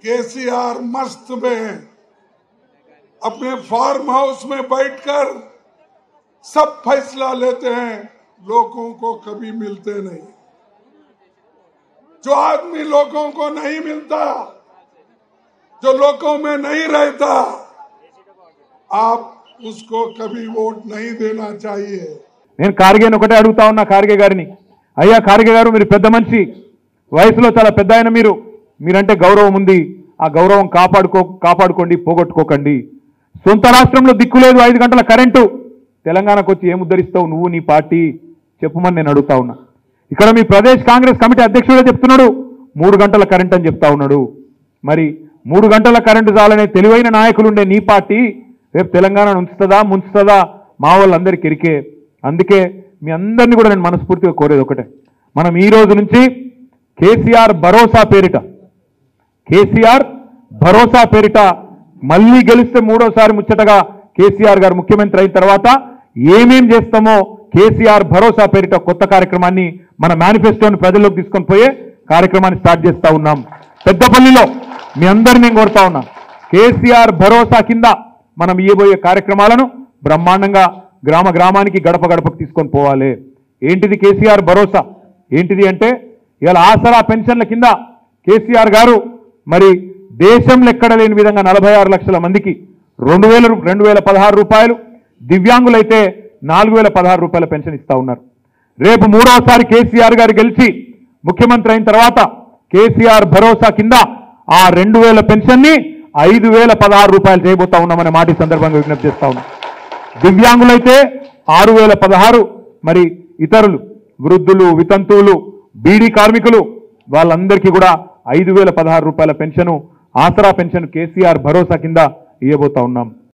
केसीआर मस्त में अपने फार्म हाउस में बैठकर सब फैसला लेते हैं, लोगों को कभी मिलते नहीं। जो आदमी लोगों को नहीं मिलता, जो लोगों में नहीं रहता, आप उसको कभी वोट नहीं देना चाहिए। నేను ఖార్గేని ఒకటే అడుగుతా ఉన్నా, ఖార్గే గారిని, అయ్యా ఖార్గే గారు, మీరు పెద్ద మనిషి, వయసులో చాలా పెద్ద ఆయన, మీరంటే గౌరవం ఉంది, ఆ గౌరవం కాపాడుకోండి, పోగొట్టుకోకండి. సొంత రాష్ట్రంలో దిక్కు లేదు, 5 గంటల కరెంటు, తెలంగాణకు వచ్చి ఏం ఉద్ధరిస్తావు నువ్వు నీ పార్టీ చెప్పమని నేను అడుగుతా ఉన్నా. ఇక్కడ మీ ప్రదేశ్ కాంగ్రెస్ కమిటీ అధ్యక్షుడే చెప్తున్నాడు 3 గంటల కరెంట్ అని చెప్తా ఉన్నాడు. మరి 3 గంటల కరెంటు చాలనే తెలివైన నాయకులు ఉండే నీ పార్టీ రేపు తెలంగాణను ముంచుతుందా మా వాళ్ళందరికీ ఎరికే. అందుకే మీ అందరినీ కూడా నేను మనస్ఫూర్తిగా కోరేది ఒకటే, మనం ఈ రోజు నుంచి కేసీఆర్ భరోసా పేరిట మళ్ళీ గెలిస్తే 3వసారి ముచ్చటగా కేసీఆర్ గారు ముఖ్యమంత్రి అయిన తర్వాత ఏమేం చేస్తామో కేసీఆర్ భరోసా పేరిట కొత్త కార్యక్రమాన్ని మన మేనిఫెస్టోని ప్రజల్లోకి తీసుకొని పోయే కార్యక్రమాన్ని స్టార్ట్ చేస్తా ఉన్నాం. పెద్దపల్లిలో మీ అందరినీ నేను కోరుతా ఉన్నా, కేసీఆర్ భరోసా కింద మనం ఇయ్యబోయే కార్యక్రమాలను బ్రహ్మాండంగా గ్రామానికి గడపకు తీసుకొని పోవాలి. ఏంటిది కేసీఆర్ భరోసా? ఏంటిది అంటే ఇలా ఆసరా పెన్షన్ల కింద కేసీఆర్ గారు మరి దేశంలో ఎక్కడ లేని విధంగా 46 లక్షల మందికి 2016 రూపాయలు, దివ్యాంగులైతే 4016 రూపాయల పెన్షన్ ఇస్తా ఉన్నారు. రేపు 3వసారి కేసీఆర్ గారు గెలిచి ముఖ్యమంత్రి అయిన తర్వాత కేసీఆర్ భరోసా కింద ఆ 2000 పెన్షన్ని 5016 రూపాయలు చేయబోతా ఉన్నామనే మాట ఈ సందర్భంగా విజ్ఞప్తి చేస్తా ఉన్నాం. దివ్యాంగులైతే 6016, మరి ఇతరులు వృద్ధులు, వితంతువులు, బీడీ కార్మికులు వాళ్ళందరికీ కూడా 5016 రూపాయల పెన్షను, ఆసరా పెన్షన్ కేసీఆర్ భరోసా కింద ఇవ్వబోతా ఉన్నాం.